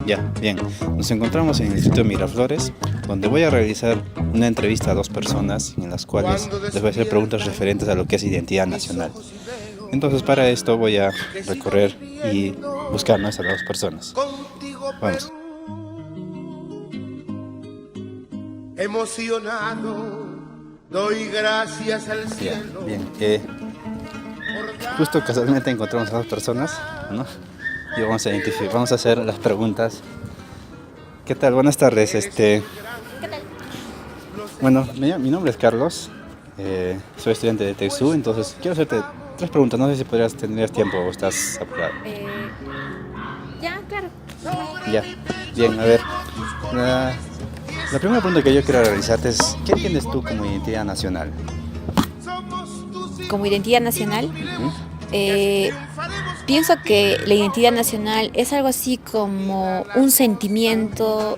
Ya, bien. Nos encontramos en el Instituto Miraflores, donde voy a realizar una entrevista a dos personas en las cuales les voy a hacer preguntas referentes a lo que es identidad nacional. Entonces, para esto voy a recorrer y buscar, ¿no?, a esas dos personas. Vamos. Emocionado, doy gracias al Ya, cielo. bien. Justo casualmente encontramos a dos personas, ¿no? Y vamos a identificar, vamos a hacer las preguntas. ¿Qué tal? Buenas tardes. Bueno, mi nombre es Carlos, soy estudiante de TEXU, entonces quiero hacerte tres preguntas. No sé si tendrías tiempo o estás apurado. Ya, claro. Ya, bien, a ver. La primera pregunta que yo quiero realizarte es, ¿qué entiendes tú como identidad nacional? Como identidad nacional, Ujú. pienso que la identidad nacional es algo así como un sentimiento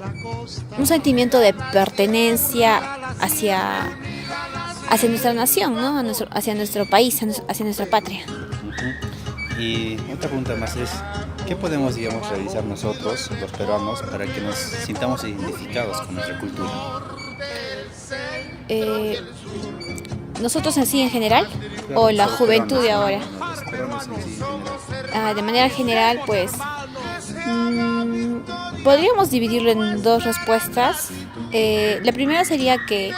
de pertenencia hacia nuestra nación, ¿no? Hacia nuestro país, hacia nuestra patria. Ujú. Y otra pregunta más es, ¿qué podemos, digamos, realizar nosotros, los peruanos, para que nos sintamos identificados con nuestra cultura? Eh, Nosotros en sí en general, Claro, o la los juventud peruanos, de ahora. no, los peruanos en sí, en general. De manera general, pues podríamos dividirlo en dos respuestas. La primera sería que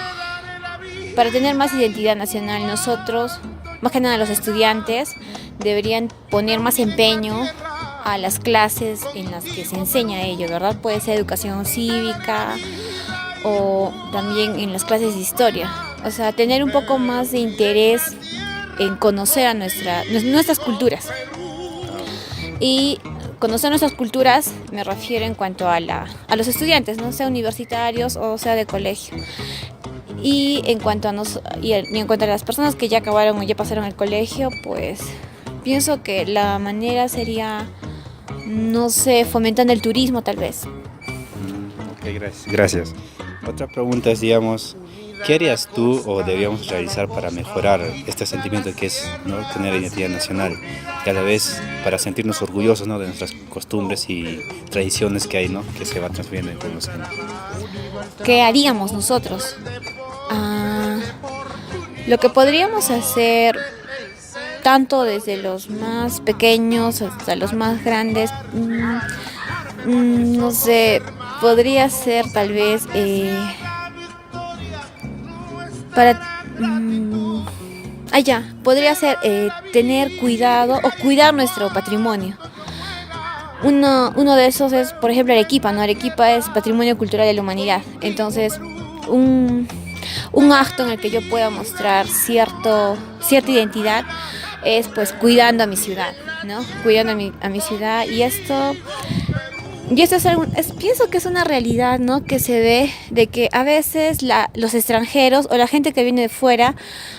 para tener más identidad nacional nosotros, más que nada los estudiantes, deberían poner más empeño a las clases en las que se enseña ello, ¿verdad? Puede ser educación cívica o también en las clases de historia. O sea, tener un poco más de interés en conocer a nuestras culturas. Y conocer nuestras culturas me refiero en cuanto a los estudiantes, no sea universitarios o sea de colegio. Y en cuanto a las personas que ya acabaron o ya pasaron el colegio, pues pienso que la manera sería, no sé, fomentando el turismo tal vez. Ok, gracias. Gracias. Otra pregunta es, digamos, ¿qué harías tú o deberíamos realizar para mejorar este sentimiento que es, ¿no?, tener identidad nacional? Y a la vez para sentirnos orgullosos, ¿no?, de nuestras costumbres y tradiciones que hay, ¿no?, que se van transmitiendo con los años. ¿Qué haríamos nosotros? Ah, lo que podríamos hacer, tanto desde los más pequeños hasta los más grandes, no sé, podría ser tal vez para... podría ser tener cuidado o cuidar nuestro patrimonio. Uno de esos es, por ejemplo, Arequipa, ¿no? Arequipa es patrimonio cultural de la humanidad. Entonces, un, un acto en el que yo pueda mostrar cierta identidad es pues cuidando a mi ciudad, ¿no? Cuidando a mi ciudad. Y esto pienso que es una realidad, ¿no? Que se ve de que a veces los extranjeros o la gente que viene de fuera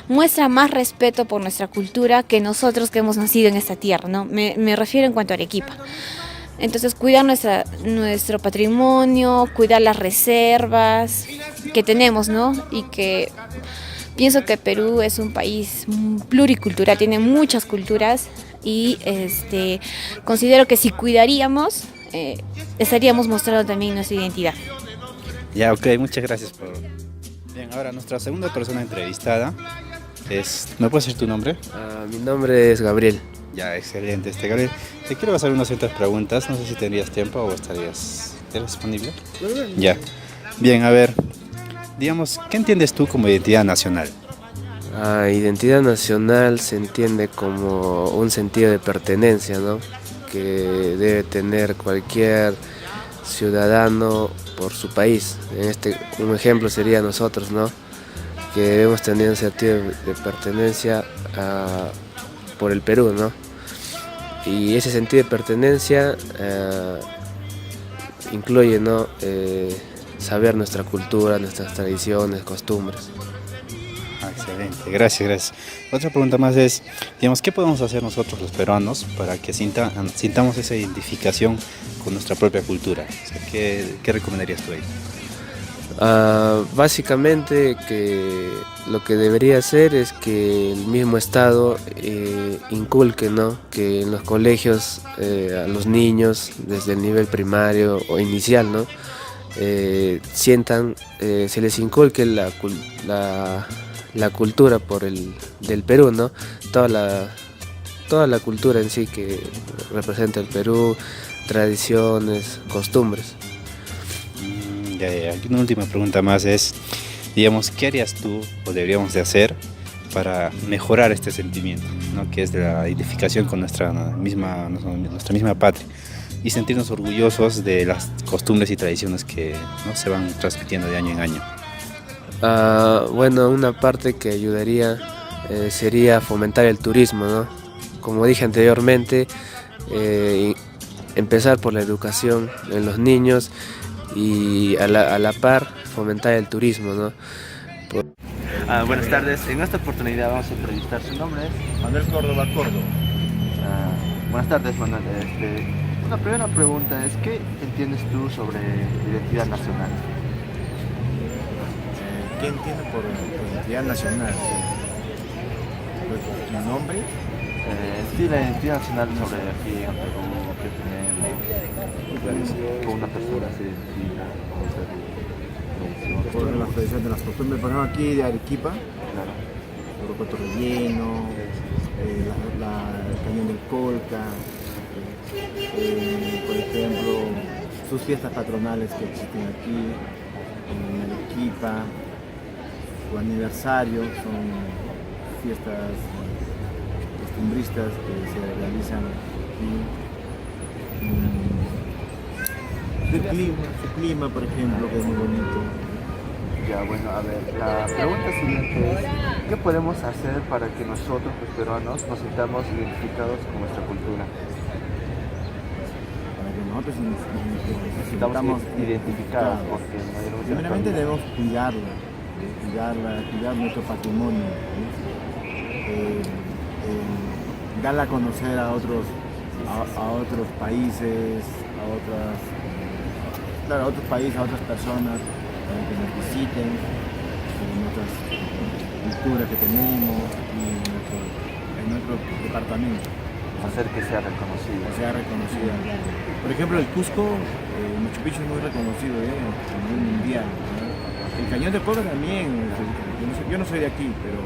muestra más respeto por nuestra cultura que nosotros que hemos nacido en esta tierra, ¿no? Me refiero en cuanto a Arequipa. Entonces, cuidar nuestro patrimonio, cuidar las reservas que tenemos, ¿no? Y que pienso que Perú es un país pluricultural, tiene muchas culturas y considero que si cuidaríamos, estaríamos mostrando también nuestra identidad. Ya, ok, muchas gracias por... Bien, ahora nuestra segunda persona entrevistada es... ¿Me puedes decir tu nombre? Mi nombre es Gabriel. Ya, excelente. Gabriel, te quiero hacer unas ciertas preguntas. No sé si tendrías tiempo o ¿eres disponible? Ya. Bien, a ver, digamos, ¿qué entiendes tú como identidad nacional? Identidad nacional se entiende como un sentido de pertenencia, ¿no?, que debe tener cualquier ciudadano por su país. Un ejemplo sería nosotros, ¿no?, que debemos tener un sentido de pertenencia por el Perú, ¿no? Y ese sentido de pertenencia incluye, ¿no?, saber nuestra cultura, nuestras tradiciones, costumbres. Excelente, gracias. Otra pregunta más es, digamos, ¿qué podemos hacer nosotros los peruanos para que sintamos esa identificación con nuestra propia cultura? O sea, ¿qué recomendarías tú ahí? Básicamente que lo que debería hacer es que el mismo Estado inculque, ¿no? Que en los colegios a los niños desde el nivel primario o inicial, ¿no? Sientan, se les inculque la cultura del Perú, ¿no? Toda la cultura en sí que representa el Perú, tradiciones, costumbres. Aquí una última pregunta más es, digamos, ¿qué harías tú o deberíamos de hacer para mejorar este sentimiento, ¿no? Que es de la identificación con nuestra misma patria y sentirnos orgullosos de las costumbres y tradiciones que, ¿no?, se van transmitiendo de año en año? Bueno, una parte que ayudaría sería fomentar el turismo, ¿no? Como dije anteriormente, empezar por la educación en los niños y a la par fomentar el turismo, ¿no? Buenas tardes, en esta oportunidad vamos a entrevistar. ¿Su nombre es? Manuel Córdoba Córdoba. Buenas tardes, Manuel. Una primera pregunta es, ¿qué entiendes tú sobre identidad nacional? ¿Qué entiendo por identidad nacional? Pues, ¿mi nombre? Sí, la identidad nacional sobre aquí en Perú, ¿qué tenemos? Como una persona se identifica con Perú. Por la tradición de las costumbres, por ejemplo aquí de Arequipa, Claro. Orocoto relleno, el cañón del Colca, por ejemplo, sus fiestas patronales que existen aquí, en Arequipa, su aniversario, son fiestas costumbristas que se realizan aquí. Su clima, por ejemplo, que es muy bonito. Ya, bueno, a ver, la pregunta siguiente es, ¿qué podemos hacer para que nosotros, los peruanos, nos sintamos identificados con nuestra cultura? Para que nosotros nos Estamos sintamos identificados, porque no hay mucha primeramente familia. debemos cuidar nuestro patrimonio, ¿sí? Darla a conocer a otros países, a otros países, a otras personas, para que nos visiten, nuestras culturas que tenemos y en nuestro departamento, Hacer que sea reconocido. que sea reconocida. Por ejemplo, el Cusco, Machu Picchu es muy reconocido a nivel mundial, ¿no? El Cañón de Colca también, yo no soy de aquí, pero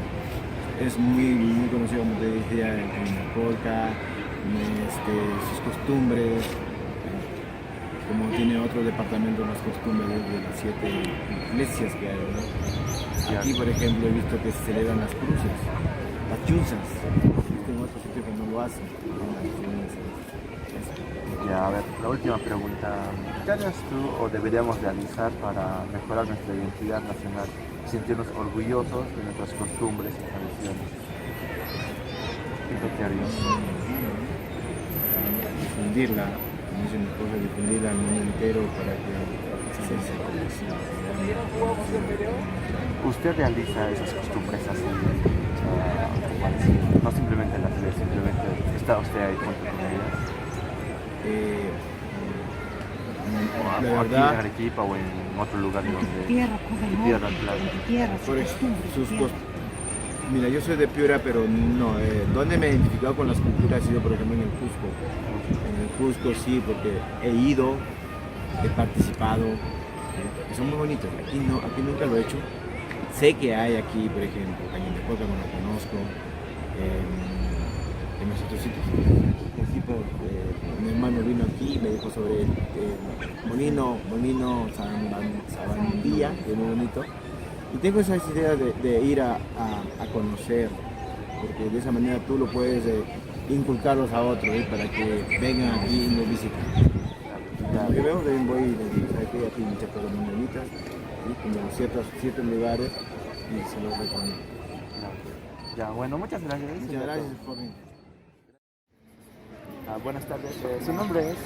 es muy conocido, como te dije, el Cañón de Colca, sus costumbres, como tiene otro departamento las costumbres de las 7 iglesias que hay, ¿no? Aquí, por ejemplo, he visto que se celebran las cruces, las chunzas, existen otros sitios que no lo hacen, ¿no? Las chunzas, eso. Ya, a ver, la última pregunta. ¿Qué harías tú o deberíamos realizar para mejorar nuestra identidad nacional y sentirnos orgullosos de nuestras costumbres y tradiciones? ¿Qué harías? Difundirla, como dice mi esposa, difundirla al mundo entero para que se conozca. ¿Usted realiza esas costumbres así? No simplemente en la tele, simplemente está usted ahí junto con ellas. La Aquí en verdad, Arequipa o en otro lugar donde... Tierra, tierra, claro. por mira, yo soy de Piura, pero no, ¿dónde me he identificado con las culturas? He sido, por ejemplo, en el Cusco. En el Cusco sí, porque he ido, he participado, y son muy bonitos. Aquí nunca lo he hecho. Sé que hay aquí, por ejemplo, Cañón de Colca, no lo conozco, en los otros sitios. En sí, mi hermano vino aquí y me dijo sobre Molino Sabandía, que es muy bonito. Y tengo esa idea de ir a conocer, porque de esa manera tú lo puedes inculcarlos a otros, para que vengan aquí y nos visiten. Lo que veo también voy y les digo, ¿sabes qué? Aquí hay muchas cosas muy bonitas, ¿sí? Como ciertos lugares, y se los recomiendo. Ya, bueno, muchas gracias. Muchas gracias por Buenas tardes. ¿Su nombre es?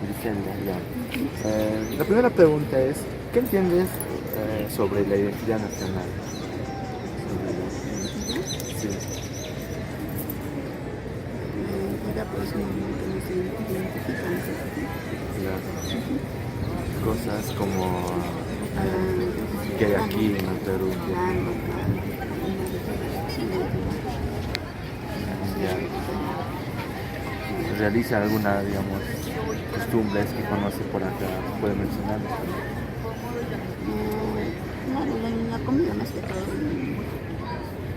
Griselda, ya. La primera pregunta es, ¿qué entiendes sobre la identidad nacional? Sí. Claro. Cosas como que hay aquí en el Perú. Ya. ¿Realiza alguna, digamos, costumbres que conoce por acá? ¿Puede mencionarlas? La comida más que todo,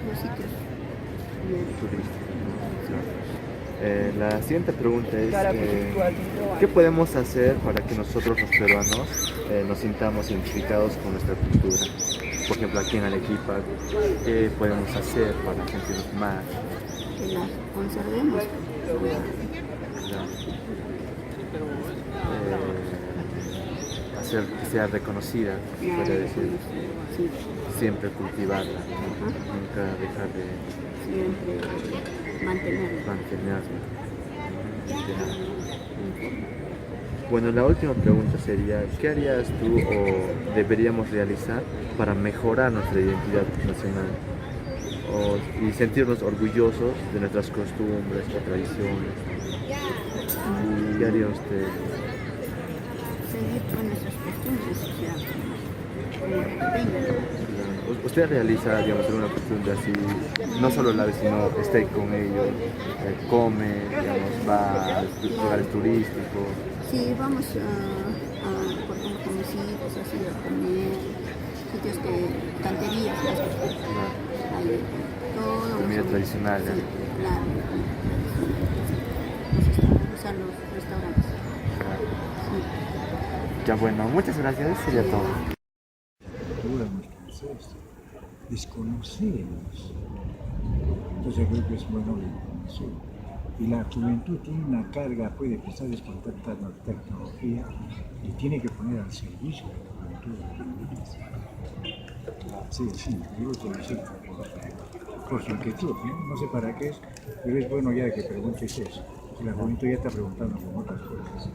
los sitios Turísticos. La siguiente pregunta es, ¿qué podemos hacer para que nosotros los peruanos nos sintamos identificados con nuestra cultura? Por ejemplo, aquí en Arequipa, ¿qué podemos hacer para sentirnos más? que las conservemos. Ya. Hacer que sea reconocida, se podría decir. Sí, Siempre cultivarla, ¿no? Nunca dejar de siempre mantenerlo. mantenerla. Bueno, la última pregunta sería, ¿qué harías tú o deberíamos realizar para mejorar nuestra identidad nacional y sentirnos orgullosos de nuestras costumbres y tradiciones? ¿Qué haría usted? Seguir con nuestras costumbres, o sea, como vengan. Usted realiza, digamos, una costumbre así, no solo la vez, sino esté con ellos, come, digamos, va a lugares turísticos. Sí, vamos por ejemplo, con mis hijos, así, a comer, sitios que, canterías, hay todo. Comida tradicional, ¿eh? Sí, claro. Usar los restaurantes. Ya bueno, muchas gracias, sería todo. Cultura, nuestro ancestro, desconocemos. Entonces creo que es bueno reconocer. Y la juventud tiene una carga, puede empezar con tanta tecnología y tiene que poner al servicio de la juventud. Sí, yo lo felicito por su inquietud, ¿no? No sé para qué es, pero es bueno ya que preguntes eso. La juventud ya está preguntando por otras cosas.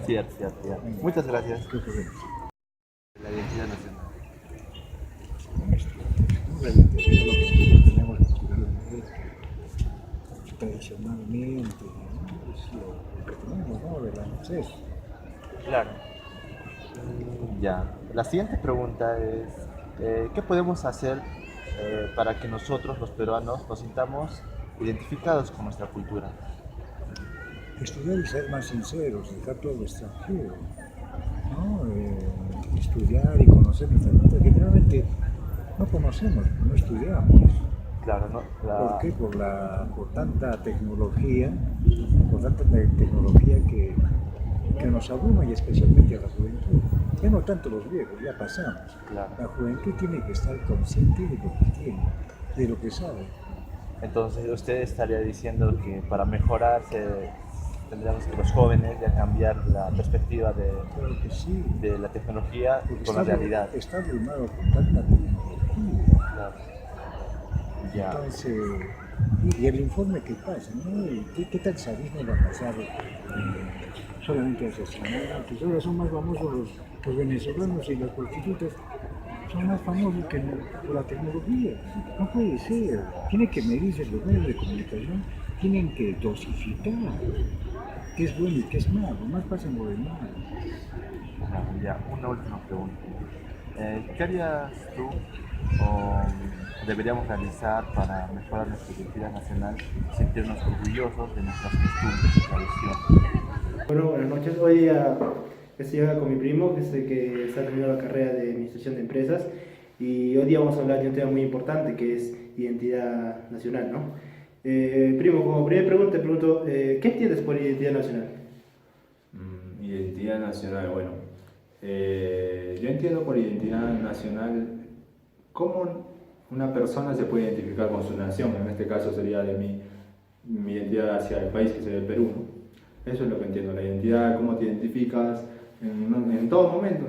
Cierto. Muchas gracias. ¿Qué ocurre? La identidad nacional. Realmente es lo que nosotros tenemos culturalmente, tradicionalmente, ¿no? Es lo que tenemos, ¿no? Del ancestro. Claro. Ya. La siguiente pregunta es, ¿qué podemos hacer para que nosotros, los peruanos, nos sintamos identificados con nuestra cultura? Estudiar y ser más sinceros, dejar todo lo extranjero, ¿no? Estudiar y conocer nuestra cultura, que realmente no conocemos, no estudiamos. Claro, ¿no? ¿Por qué? Por tanta tecnología, que nos abruma y especialmente a la juventud. Ya no tanto los viejos, ya pasamos. Claro. La juventud tiene que estar consciente de lo que tiene, de lo que sabe. Entonces, usted estaría diciendo que para mejorar tendríamos que los jóvenes ya cambiar la perspectiva Claro que sí. de la tecnología Porque con la realidad. está abrumado por tanta tecnología. Claro. Ya. Entonces, y el informe que pasa, ¿no? ¿Qué tal sadismo va a pasar solamente asesinatos? Ahora son más famosos los venezolanos y las prostitutas, son más famosos que por la tecnología. No puede ser. Tiene que medirse los medios de comunicación, tienen que dosificar qué es bueno y qué es malo, más pasa en lo de malo. Ya, una última pregunta. ¿Qué harías tú o deberíamos realizar para mejorar nuestra identidad nacional y sentirnos orgullosos de nuestras costumbres y tradiciones? Bueno, buenas noches. Hoy día estoy acá con mi primo, que es el que está terminando la carrera de Administración de Empresas, y hoy día vamos a hablar de un tema muy importante que es identidad nacional, ¿no? Primo, como primera pregunta te pregunto, ¿qué entiendes por identidad nacional? Identidad nacional, bueno, yo entiendo por identidad nacional cómo una persona se puede identificar con su nación, en este caso sería de mi identidad hacia el país, que sería el Perú, ¿no? Eso es lo que entiendo, la identidad, cómo te identificas en todo momento,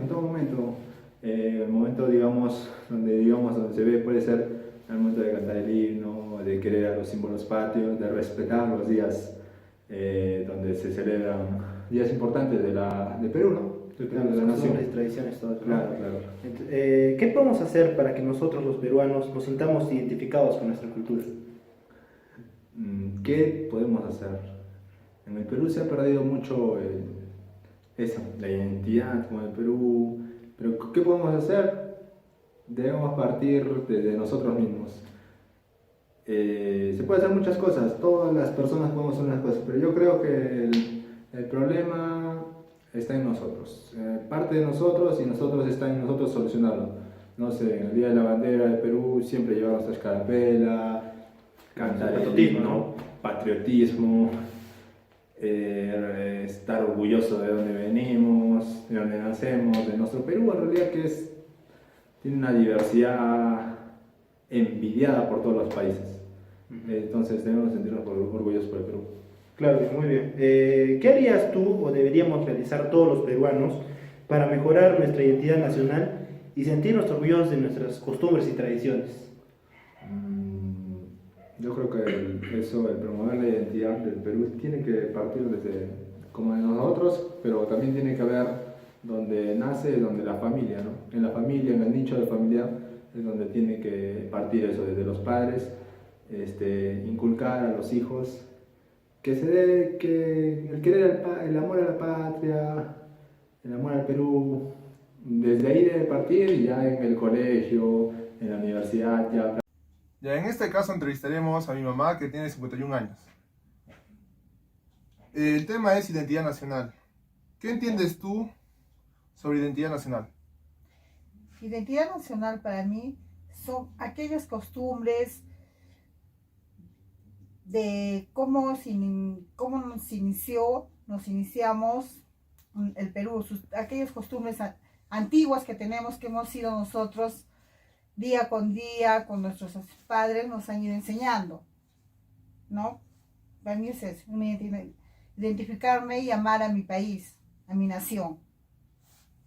el momento, digamos, donde se ve, puede ser el momento de cantar el himno, de querer a los símbolos patrios, de respetar los días donde se celebran días importantes de Perú, ¿no? Claro, de la nación. Las tradiciones, todo, ¿no? Claro. ¿Qué podemos hacer para que nosotros los peruanos nos sintamos identificados con nuestra cultura? ¿Qué podemos hacer? En el Perú se ha perdido mucho la identidad con el Perú, Pero ¿qué podemos hacer? Debemos partir de nosotros mismos. Se puede hacer muchas cosas, todas las personas podemos hacer unas cosas, pero yo creo que el problema está en nosotros. Parte de nosotros y nosotros está en nosotros solucionarlo. No sé, en el Día de la Bandera de Perú siempre llevar nuestra escarapela, cantar el himno, patriotismo, estar orgulloso de dónde venimos, de dónde nacemos, de nuestro Perú en realidad tiene una diversidad envidiada por todos los países. Entonces debemos sentirnos orgullosos por el Perú. Claro, muy bien. ¿Qué harías tú o deberíamos realizar todos los peruanos para mejorar nuestra identidad nacional y sentirnos orgullosos de nuestras costumbres y tradiciones? Yo creo que el promover la identidad del Perú tiene que partir desde como de nosotros, pero también tiene que haber donde nace, donde la familia, ¿no? En la familia, en el nicho de familia, es donde tiene que partir eso, desde los padres, inculcar a los hijos que se dé, que el querer, el amor a la patria, el amor al Perú, desde ahí debe partir y ya en el colegio, en la universidad, ya. Ya, en este caso entrevistaremos a mi mamá que tiene 51 años. El tema es identidad nacional. ¿Qué entiendes tú sobre identidad nacional? Identidad nacional para mí son aquellas costumbres de cómo nos iniciamos el Perú, aquellas costumbres antiguas que tenemos, que hemos sido nosotros día con nuestros padres nos han ido enseñando, ¿no? Para mí es eso, identificarme y amar a mi país, a mi nación.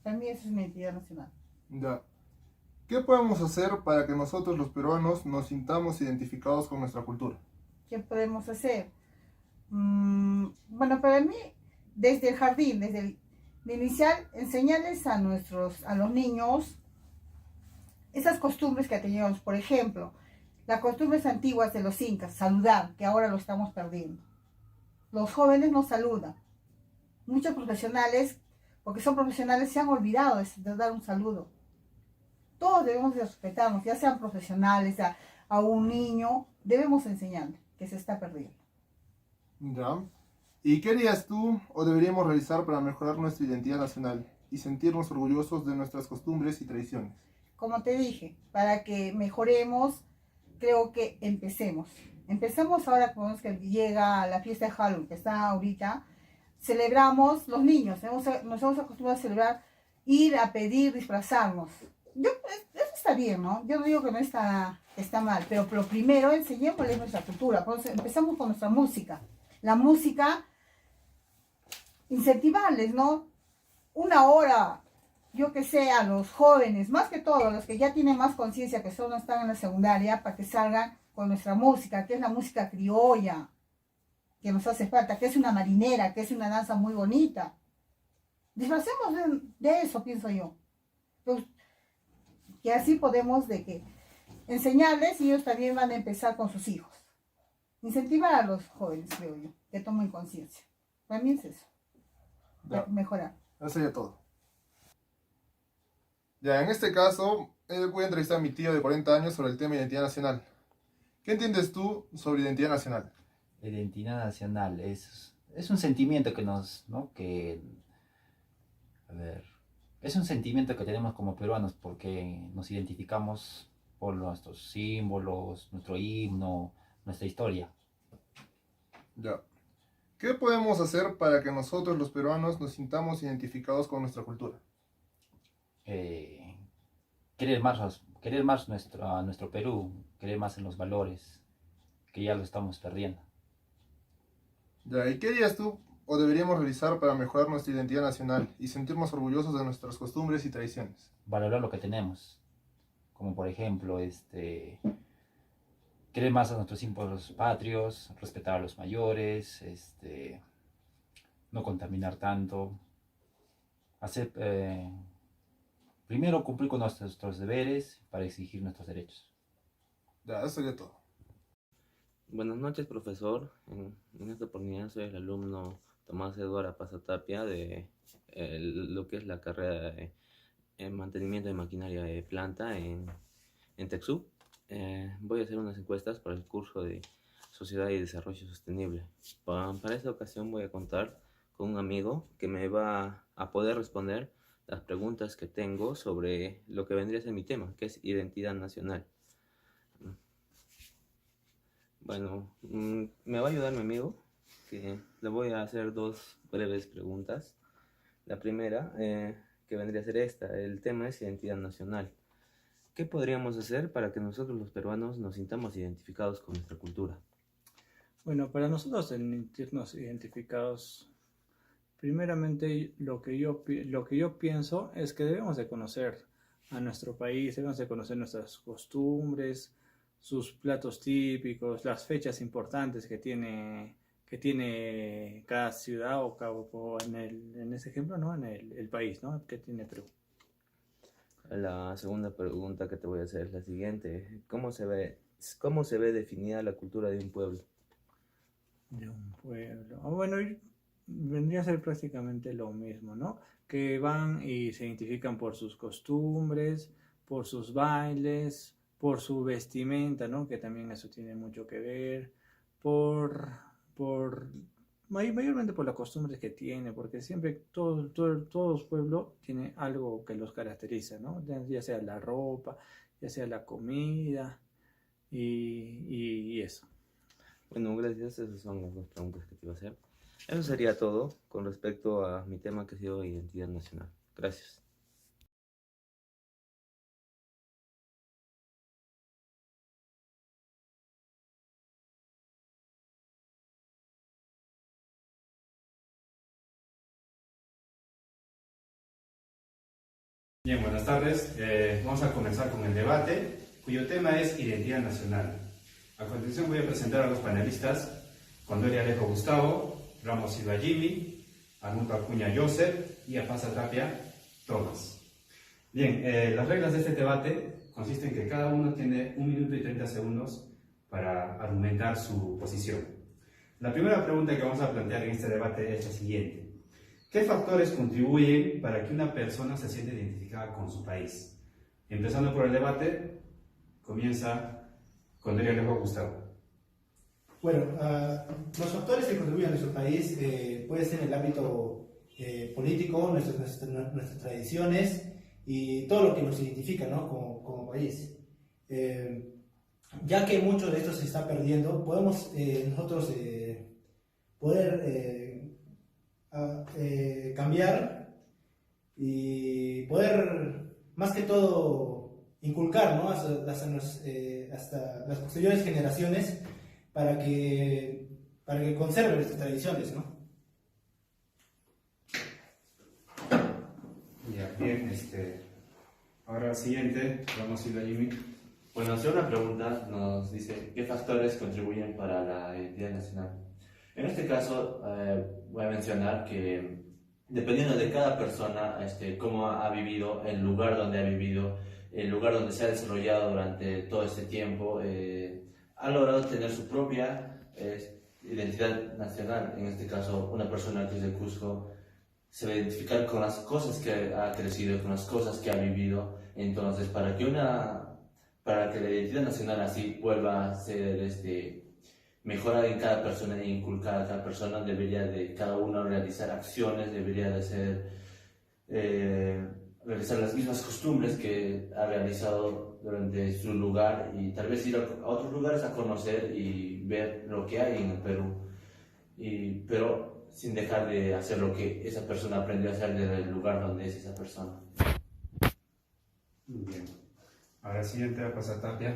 Para mí eso es mi identidad nacional. Ya. ¿Qué podemos hacer para que nosotros los peruanos nos sintamos identificados con nuestra cultura? ¿Qué podemos hacer? Bueno, para mí, desde el jardín, de inicial, enseñarles a los niños esas costumbres que teníamos. Por ejemplo, las costumbres antiguas de los incas, saludar, que ahora lo estamos perdiendo. Los jóvenes no saludan. Muchos profesionales, porque son profesionales, se han olvidado de dar un saludo. Todos debemos de respetarnos, ya sean profesionales, a un niño, debemos enseñarle que se está perdiendo. Ya. ¿Y qué harías tú o deberíamos realizar para mejorar nuestra identidad nacional y sentirnos orgullosos de nuestras costumbres y tradiciones? Como te dije, para que mejoremos, creo que empecemos. Empecemos ahora, como que llega la fiesta de Halloween, que está ahorita, celebramos los niños, nos hemos acostumbrado a celebrar, ir a pedir, disfrazarnos. Eso está bien, ¿no? Yo no digo que no está mal, pero lo primero, enseñémosles nuestra cultura. Empezamos con nuestra música. La música, incentivarles, ¿no? Una hora, yo que sé, a los jóvenes, más que todo, los que ya tienen más conciencia, que solo están en la secundaria, para que salgan con nuestra música, que es la música criolla, que nos hace falta, que es una marinera, que es una danza muy bonita. Disfracemos de eso, pienso yo. Entonces, que así podemos enseñarles y ellos también van a empezar con sus hijos. Incentivar a los jóvenes, creo yo, que tomen conciencia. Para mí es eso. Mejorar. Eso sería todo. Ya, en este caso, voy a entrevistar a mi tío de 40 años sobre el tema de identidad nacional. ¿Qué entiendes tú sobre identidad nacional? Identidad nacional es un sentimiento es un sentimiento que tenemos como peruanos porque nos identificamos por nuestros símbolos, nuestro himno, nuestra historia. Ya. ¿Qué podemos hacer para que nosotros los peruanos nos sintamos identificados con nuestra cultura? Querer más nuestro Perú, querer más en los valores, que ya lo estamos perdiendo. Ya, ¿y qué harías tú o deberíamos realizar para mejorar nuestra identidad nacional y sentirnos orgullosos de nuestras costumbres y tradiciones? Valorar lo que tenemos, como por ejemplo, querer más a nuestros símbolos patrios, respetar a los mayores, no contaminar tanto, primero cumplir con nuestros deberes para exigir nuestros derechos. Ya, eso sería todo. Buenas noches, profesor. En esta oportunidad soy el alumno Tomás Eduardo Apazatapia de lo que es la carrera de mantenimiento de maquinaria de planta en TechSoup. Voy a hacer unas encuestas para el curso de Sociedad y Desarrollo Sostenible. Para esta ocasión voy a contar con un amigo que me va a poder responder las preguntas que tengo sobre lo que vendría a ser mi tema, que es identidad nacional. Bueno, me va a ayudar mi amigo, que le voy a hacer dos breves preguntas. La primera, que vendría a ser esta, el tema es identidad nacional. ¿Qué podríamos hacer para que nosotros los peruanos nos sintamos identificados con nuestra cultura? Bueno, para nosotros sentirnos identificados, primeramente lo que yo pienso es que debemos de conocer a nuestro país, debemos de conocer nuestras costumbres, sus platos típicos, las fechas importantes que tiene cada ciudad o en ese ejemplo, ¿no? En el país, ¿no? Que tiene Perú. La segunda pregunta que te voy a hacer es la siguiente. ¿Cómo se ve definida la cultura de un pueblo? De un pueblo. Bueno, vendría a ser prácticamente lo mismo, ¿no? Que van y se identifican por sus costumbres, por sus bailes, por su vestimenta, ¿no? Que también eso tiene mucho que ver, mayormente por las costumbres que tiene, porque siempre todo pueblo tiene algo que los caracteriza, ¿no? Ya sea la ropa, ya sea la comida y eso. Bueno, gracias. Esas son las dos preguntas que te iba a hacer. Eso sería todo con respecto a mi tema que ha sido identidad nacional. Gracias. Bien, buenas tardes. Vamos a comenzar con el debate, cuyo tema es identidad nacional. A continuación voy a presentar a los panelistas: Condori Alejo Gustavo, Ramos Silva Jimmy, Arnulfo Acuña Joseph y Apasa Tapia Tomás. Bien, las reglas de este debate consisten en que cada uno tiene 1 minuto y 30 segundos para argumentar su posición. La primera pregunta que vamos a plantear en este debate es la siguiente: ¿qué factores contribuyen para que una persona se sienta identificada con su país? Empezando por el debate, comienza Condori Alejo Gustavo. Bueno, los factores que contribuyen a nuestro país puede ser en el ámbito político, nuestras tradiciones y todo lo que nos identifica, ¿no? como país. Ya que mucho de esto se está perdiendo, podemos nosotros poder cambiar y poder, más que todo, inculcar, ¿no? hasta las posteriores generaciones para que conserven nuestras tradiciones, ¿no? Ya, bien, ahora siguiente, vamos a ir a Jimmy. Bueno, hacer una pregunta nos dice: ¿qué factores contribuyen para la identidad nacional? En este caso, voy a mencionar que dependiendo de cada persona, cómo ha vivido, el lugar donde ha vivido, el lugar donde se ha desarrollado durante todo este tiempo, ha logrado tener su propia identidad nacional. En este caso, una persona que es de Cusco se va a identificar con las cosas que ha crecido, con las cosas que ha vivido. Entonces, para que la identidad nacional así vuelva a ser mejorada en cada persona e inculcada a cada persona, debería de cada uno realizar acciones, debería de realizar las mismas costumbres que ha realizado durante su lugar, y tal vez ir a otros lugares a conocer y ver lo que hay en el Perú, pero sin dejar de hacer lo que esa persona aprendió a hacer desde el lugar donde es esa persona. Muy bien. Ahora siguiente a Apasa Tapia.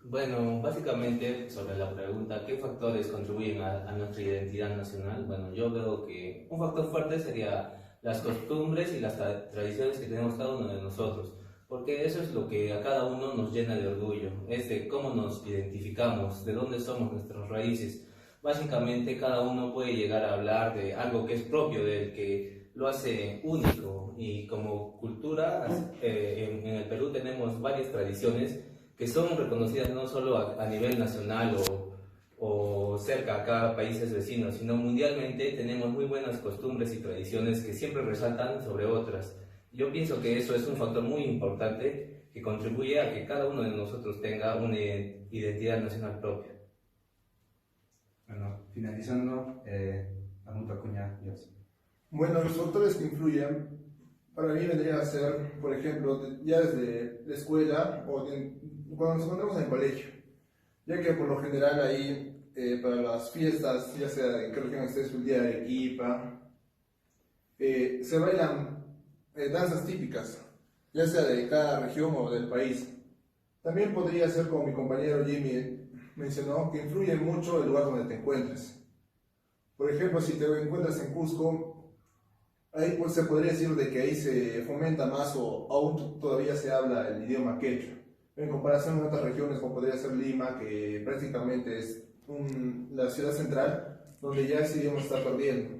Bueno, básicamente sobre la pregunta ¿qué factores contribuyen a nuestra identidad nacional? Bueno, yo veo que un factor fuerte sería las costumbres y las tradiciones que tenemos cada uno de nosotros, porque eso es lo que a cada uno nos llena de orgullo, es de cómo nos identificamos, de dónde somos, nuestras raíces. Básicamente cada uno puede llegar a hablar de algo que es propio de él, que lo hace único, y como cultura en el Perú tenemos varias tradiciones que son reconocidas no solo a nivel nacional o cerca acá a países vecinos, sino mundialmente. Tenemos muy buenas costumbres y tradiciones que siempre resaltan sobre otras. Yo pienso que eso es un factor muy importante que contribuye a que cada uno de nosotros tenga una identidad nacional propia. Bueno, finalizando, Arnulfo Acuña, Dios. Bueno, los factores que influyen para mí vendrían a ser, por ejemplo, ya desde la escuela o cuando nos encontramos en el colegio, ya que por lo general ahí para las fiestas, ya sea en qué región estés, el día de Arequipa, se bailan danzas típicas, ya sea de cada región o del país. También podría ser, como mi compañero Jimmy mencionó, que influye mucho el lugar donde te encuentres. Por ejemplo, si te encuentras en Cusco, ahí pues se podría decir de que ahí se fomenta más o aún todavía se habla el idioma quechua, en comparación con otras regiones como podría ser Lima, que prácticamente es la ciudad central, donde ya ese idioma está perdiendo.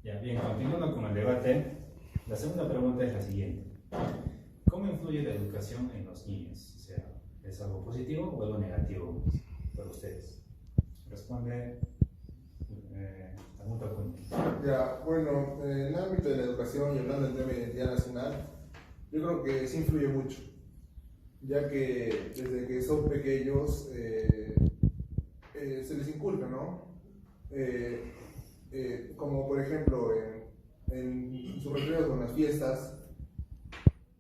Ya, bien, continuando con el debate, la segunda pregunta es la siguiente. ¿Cómo influye la educación en los niños? O sea, ¿es algo positivo o algo negativo para ustedes? Responde Arnulfo Acuña. Ya, bueno, en el ámbito de la educación y hablando del tema de identidad nacional, yo creo que sí influye mucho, ya que desde que son pequeños se les inculca, ¿no? Como por ejemplo en sus recreos o en las fiestas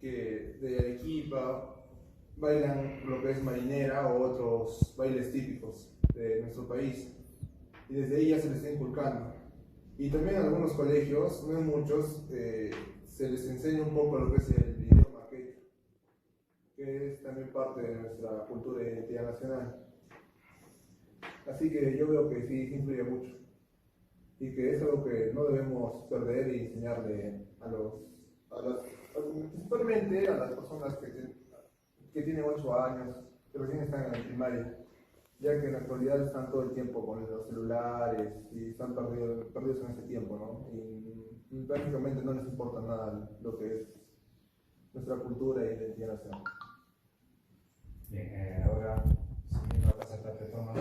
que de Arequipa bailan lo que es marinera o otros bailes típicos de nuestro país, y desde ahí ya se les está inculcando. Y también en algunos colegios, no en muchos, se les enseña un poco lo que es el idioma quechua, que es también parte de nuestra cultura e identidad nacional. Así que yo veo que sí influye mucho y que es algo que no debemos perder y enseñarle principalmente a las personas que tienen 8 años, que recién están en la primaria, ya que en la actualidad están todo el tiempo con los celulares y están perdidos en ese tiempo, ¿no? Y prácticamente no les importa nada lo que es nuestra cultura e identidad nacional. Bien, ahora siguiendo a pasar la retoma.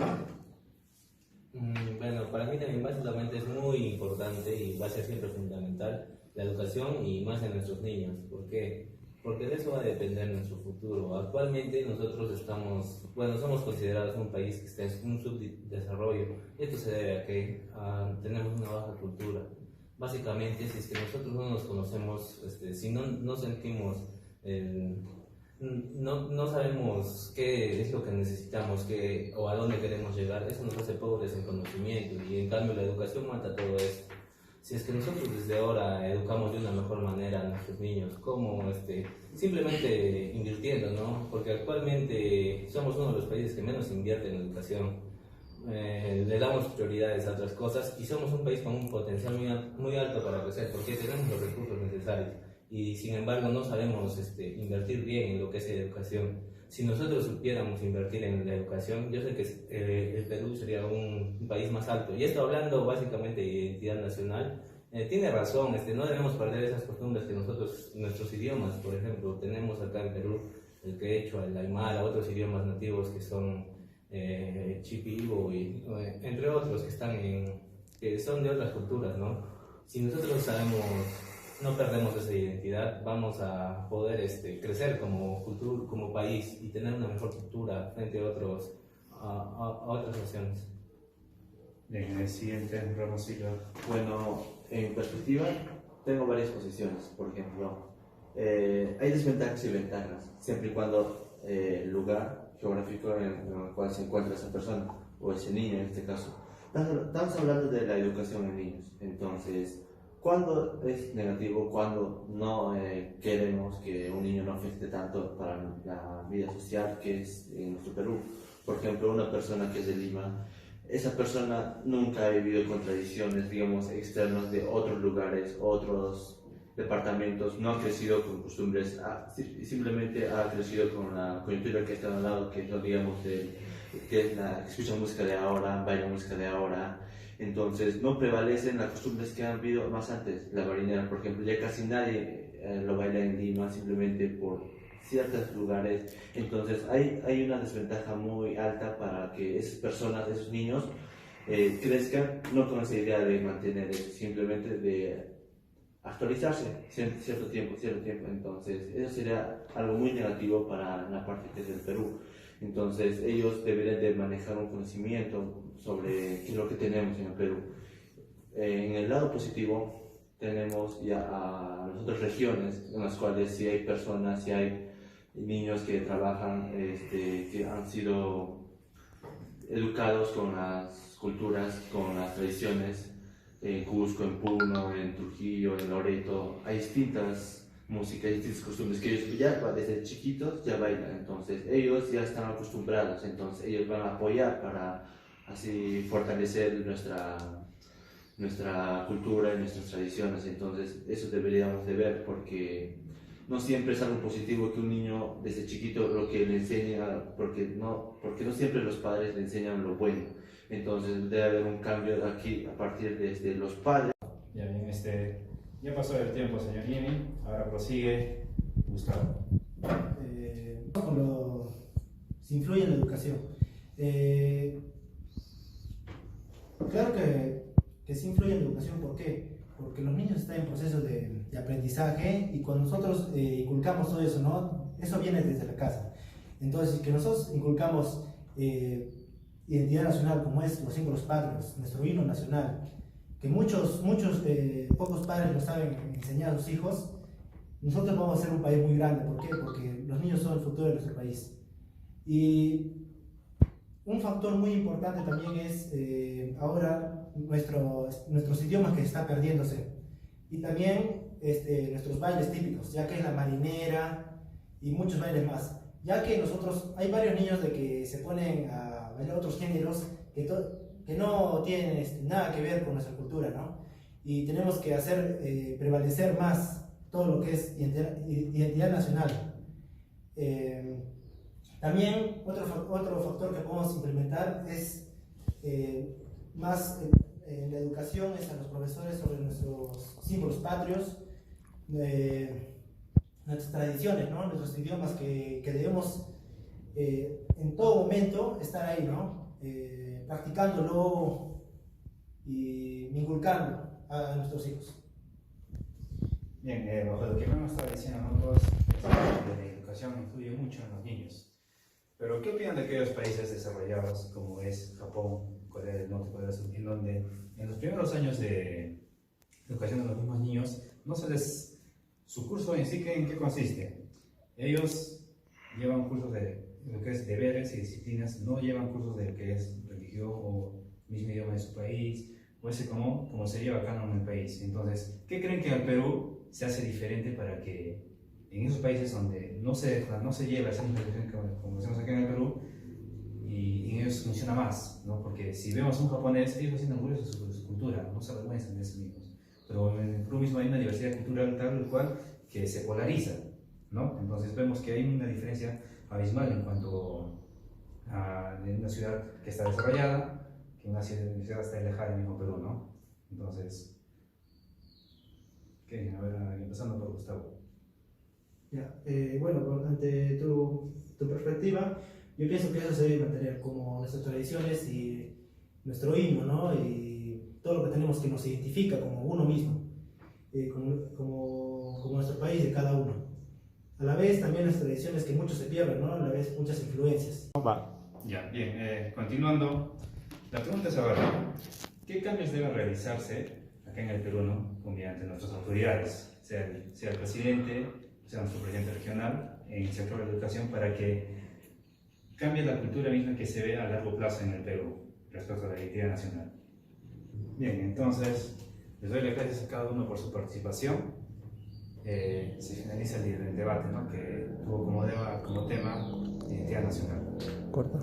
Bueno, para mí también básicamente es muy importante y va a ser siempre fundamental la educación y más en nuestros niños. ¿Por qué? Porque de eso va a depender nuestro futuro. Actualmente nosotros somos considerados un país que está en un subdesarrollo. Esto se debe a que tenemos una baja cultura. Básicamente, si es que nosotros no nos conocemos, si no sentimos, no sabemos qué es lo que necesitamos o a dónde queremos llegar, eso nos hace pobres en conocimiento, y en cambio la educación mata todo esto. Si es que nosotros desde ahora educamos de una mejor manera a nuestros niños, como simplemente invirtiendo, ¿no? Porque actualmente somos uno de los países que menos invierte en educación. Le damos prioridades a otras cosas y somos un país con un potencial muy alto para crecer, porque tenemos los recursos necesarios y sin embargo no sabemos invertir bien en lo que es educación. Si nosotros supiéramos invertir en la educación, yo sé que el Perú sería un país más alto. Y esto hablando básicamente de identidad nacional, tiene razón, no debemos perder esas costumbres que nuestros idiomas, por ejemplo, tenemos acá en Perú el quechua, el aymara, otros idiomas nativos que son chipibo, y entre otros que son de otras culturas, ¿no? Si nosotros no perdemos esa identidad, vamos a poder crecer como país y tener una mejor cultura frente a otras naciones. Bien, el siguiente, Ramosillo. Bueno, en perspectiva, tengo varias posiciones. Por ejemplo, hay desventajas y ventajas, siempre y cuando el lugar geográfico en el cual se encuentra esa persona o ese niño en este caso. Estamos hablando de la educación en niños, entonces, ¿cuándo es negativo? ¿Cuándo no queremos que un niño no afecte tanto para la vida social que es en nuestro Perú? Por ejemplo, una persona que es de Lima, esa persona nunca ha vivido con tradiciones, digamos, externas de otros lugares, otros departamentos, no ha crecido con costumbres, simplemente ha crecido con la coyuntura que está al lado, que es lo, digamos, que escucha música de ahora, baila música de ahora. Entonces no prevalecen las costumbres que han habido más antes. La marinera, por ejemplo, ya casi nadie lo baila en Lima, simplemente por ciertos lugares. Entonces hay una desventaja muy alta para que esas personas, esos niños, crezcan no con esa idea de mantener eso, simplemente de actualizarse cierto tiempo. Entonces, eso sería algo muy negativo para la parte que es del Perú. Entonces, ellos deberían de manejar un conocimiento sobre qué es lo que tenemos en el Perú. En el lado positivo, tenemos ya a las otras regiones en las cuales sí hay personas, sí hay niños que trabajan, que han sido educados con las culturas, con las tradiciones. En Cusco, en Puno, en Trujillo, en Loreto, hay distintas músicas, distintas costumbres que ellos ya desde chiquitos ya bailan, entonces ellos ya están acostumbrados, entonces ellos van a apoyar para así fortalecer nuestra cultura y nuestras tradiciones. Entonces eso deberíamos de ver, porque no siempre es algo positivo que un niño desde chiquito lo que le enseña, porque no siempre los padres le enseñan lo bueno. Entonces debe haber un cambio aquí a partir de los padres. Ya bien, ya pasó el tiempo, señor Jimmy, ahora prosigue Gustavo. Se influye en la educación. Claro que sí influye en la educación, ¿por qué? Porque los niños están en proceso de aprendizaje y cuando nosotros inculcamos todo eso, ¿no? Eso viene desde la casa. Entonces, que nosotros inculcamos identidad nacional, como es los símbolos patrios, nuestro himno nacional, que pocos padres lo saben enseñar a sus hijos, nosotros vamos a ser un país muy grande. ¿Por qué? Porque los niños son el futuro de nuestro país. Y un factor muy importante también es ahora nuestros idiomas que están perdiéndose, y también nuestros bailes típicos, ya que es la marinera y muchos bailes más, ya que hay varios niños de que se ponen a bailar otros géneros que no tienen nada que ver con nuestra cultura, ¿no? Y tenemos que hacer prevalecer más todo lo que es identidad nacional. También otro factor que podemos implementar es más en la educación, es a los profesores sobre nuestros símbolos patrios, nuestras tradiciones, ¿no? Nuestros idiomas que debemos en todo momento estar ahí, ¿no? Practicándolo y inculcando a nuestros hijos. Bien, bajo lo que hemos estado diciendo nosotros, la educación influye mucho en los niños. Pero, ¿qué opinan de aquellos países desarrollados como es Japón, Corea del Norte, Corea del Sur, en donde en los primeros años de educación de los mismos niños, su curso en sí, ¿en qué consiste? Ellos llevan cursos de lo que es deberes y disciplinas, no llevan cursos de lo que es religión o mismo idioma de su país, o ese como se lleva acá en el país. Entonces, ¿qué creen que en el Perú se hace diferente para que en esos países donde no se lleva esa misma educación como hacemos aquí en el Perú, y en ellos funciona más, ¿no? Porque si vemos un japonés, ellos hacen orgullosos de su cultura, no se avergüenzan de sí mismos. Pero en el Perú mismo hay una diversidad cultural tal cual que se polariza, ¿no? Entonces vemos que hay una diferencia abismal en cuanto a una ciudad que está desarrollada, que una ciudad está alejada del mismo Perú, ¿no? Entonces, ¿qué? A ver, empezando por Gustavo. Ya, bueno, ante tu perspectiva, yo pienso que eso se debe mantener como nuestras tradiciones y nuestro himno, ¿no? Y todo lo que tenemos que nos identifica como uno mismo, como nuestro país de cada uno. A la vez también las tradiciones que muchos se pierden, ¿no? A la vez muchas influencias. Ya, bien, continuando, la pregunta es ahora, ¿qué cambios deben realizarse acá en el Perú, ¿no? Mediante nuestras autoridades, sea el presidente, sea nuestro presidente regional, en el sector de la educación, para que cambie la cultura misma que se ve a largo plazo en el Perú respecto a la identidad nacional? Bien, entonces les doy las gracias a cada uno por su participación. Se finaliza el debate, ¿no? Que tuvo como tema identidad nacional. Corta.